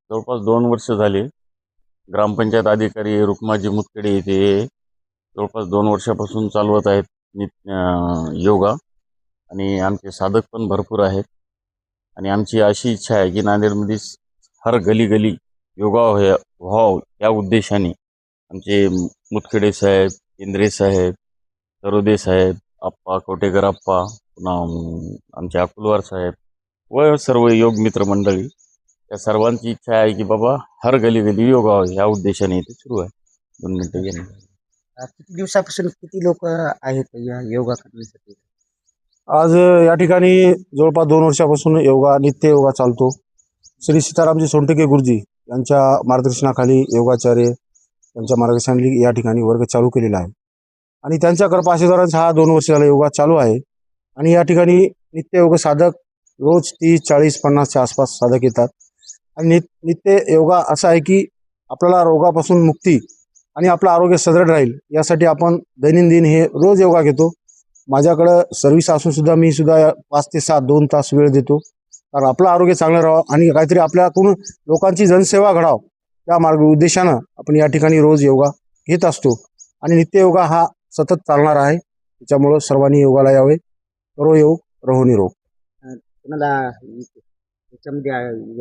जवळपास 2 वर्ष झाले. ग्रामपंचायत अधिकारी रुक्माजी मुतखेडे येथे जवळपास 2 वर्षापासून चालवत आहेत योगा. आणि आमचे साधक पण भरपूर आहेत. आणि आमची अशी इच्छा आहे की नांदेडमध्ये हर गली गली योगा व्हावं या उद्देशाने आमचे मुतखेडे साहेब, केंद्रे साहेब, तरोदे साहेब, आप्पा कोटेकर आप्पा, पुन्हा आमचे अकुलवार साहेब व सर्व योग मित्र मंडळी या सर्वांची इच्छा आहे की बाबा हर गली गली योगा व्हावा या उद्देशाने इथे सुरू आहे. 2 मिनिटं घेणे. किती दिवसापासून किती लोक आहेत या योगा करण्यासाठी? आज या ठिकाणी जवळपास 2 वर्षापासून नित्य योगा चालतो. श्री सीतारामजी सोनटके गुरुजी यांच्या मार्गदर्शनाखाली योगाचार्य यांच्या मार्गदर्शनाखाली या ठिकाणी वर्ग चालू केलेला आहे. आणि त्यांच्या कृपाआशीर्वादाने हा 2 वर्ष झाला योगा चालू आहे. आणि या ठिकाणी नित्य योग साधक रोज 30, 40, 50च्या आसपास साधक येतात. आणि नित्य योगा असा आहे की आपल्याला रोगापासून मुक्ती आणि आपलं आरोग्य सदृढ राहील यासाठी आपण दैनंदिन हे रोज योगा घेतो. माझ्याकडं सर्व्हिस असून सुद्धा मी सुद्धा 5 ते 7 2 तास वेळ देतो, कारण आपलं आरोग्य चांगलं राहावं आणि काहीतरी आपल्याकडून लोकांची जनसेवा घडावं या उद्देशानं आपण या ठिकाणी रोज योगा घेत असतो. आणि नित्य योगा हा सतत चालणार आहे. त्याच्यामुळं सर्वांनी योगाला यावे. करो योग रहो निरोग. तुम्हाला याच्यामध्ये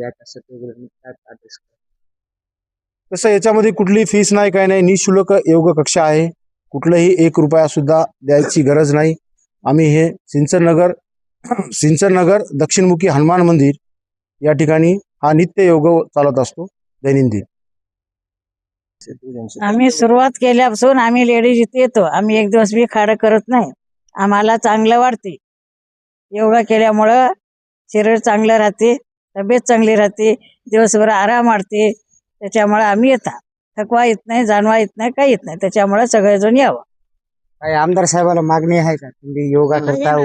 याच्यासाठी वगैरे काय address करा? तसं याच्यामध्ये कुठली फीस नाही, काय नाही. निःशुल्क योग कक्षा आहे. कुठलंही 1 रुपया सुद्धा द्यायची गरज नाही. आम्ही हे सिंचननगर दक्षिणमुखी हनुमान मंदिर या ठिकाणी हा नित्य योग चालत असतो दैनंदिन. आम्ही सुरुवात केल्यापासून आम्ही लेडीज इथे येतो. आम्ही एक दिवस बी खाडं करत नाही. आम्हाला चांगलं वाटते. योगा केल्यामुळं शरीर चांगलं राहते, तब्येत चांगली राहते, दिवसभर आराम वाटते. त्याच्यामुळे आम्ही येतात. थकवा येत नाही, जाणवा येत नाही, काही येत नाही. त्याच्यामुळे सगळेजण यावं. काय आमदार साहेबाला मागणी आहे का तुम्ही योगा करता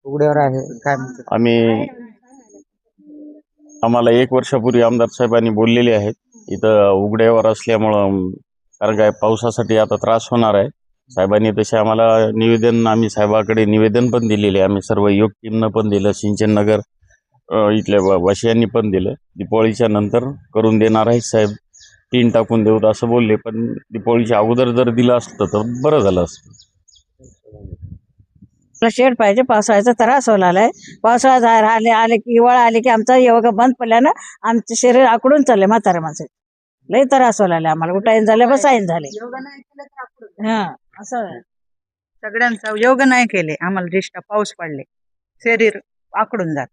उघड्यावर आहे काय म्हणतात? आम्हाला 1 वर्षापूर्वी आमदार साहेबांनी बोललेले आहेत इथं उघड्यावर असल्यामुळं, कारण काय पावसासाठी आता त्रास होणार आहे. साहेबांनी तसे आम्हाला आम्ही साहेबाकडे निवेदन पण दिलेले आहे. आम्ही सर्व योग टीमनं पण दिलं, सिंचननगर इथल्या वासियांनी पण दिलं. दिपावळीच्या नंतर करून देणार आहे साहेब, टीन टाकून देऊत असं बोलले. पण दिपावळीच्या अगोदर जर दिलं असतं तर बरं झालं असतं. शेड पाहिजे. पावसाळ्याचा त्रास होलाय. पावसाळा आले की हिवाळा आले की आमचा योगा बंद पडल्यानं आमचे शरीर आकडून चालले. म्हातारे माणसं लई त्रास होलाय आम्हाला. उठाईन झाले, बसाईन झाले. हा असं आहे. सगळ्यांचा योग नाही केले आम्हाला दृष्टा पाऊस पडले शरीर आकडून जात.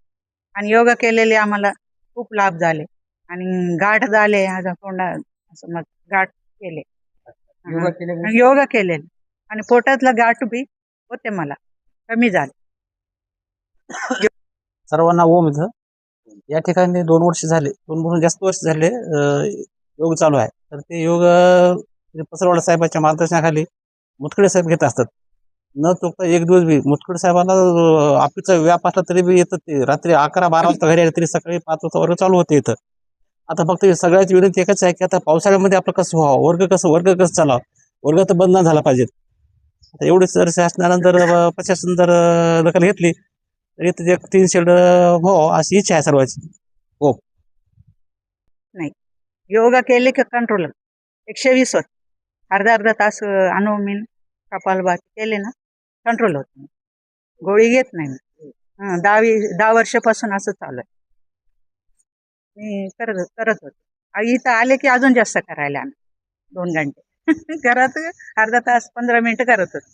आणि योगा केलेले आम्हाला खूप लाभ झाले. आणि गाठ झाले तोंडा असं मग गाठ केले. योगा केलेले आणि पोटातला गाठ बी होते मला कमी झाले. सर्वांना ओम इथं या ठिकाणी 2 वर्ष झाले, 2 जास्त वर्ष झाले योग चालू आहे. तर ते योग पसरवाडा साहेबांच्या मार्गदर्शनाखाली मुतखडे साहेब घेत असतात. न चुकता एक दिवस बी मुतखडे साहेबांना ऑफिसचा व्याप असला तरी बी येतात. ते रात्री 11-12 वाजता घरी आले तरी सकाळी 5 वाजता वर्ग चालू होते इथं. आता फक्त सगळ्याची विनंती एकच आहे की आता पावसाळ्यामध्ये आपलं कसं व्हावं, वर्ग कसं चालावं, वर्ग तर बंद नाही झाला पाहिजेत. आता एवढेच जर शासनानं जर प्रशासन जर दखल घेतली तर इथं एक 3 शेड हो अशी इच्छा आहे सर्वांची. हो नाही योगा केले की कंट्रोल 120 होत. अर्धा तास अनुमीन कपालभाती केले ना कंट्रोल होत नाही. गोळी घेत नाही मी. 10 वर्षापासून असं चालू आहे. मी करत होते. इथं आले की अजून जास्त करायला 2 घंटे घरात अर्धा तास 15 मिनिटं करत होते.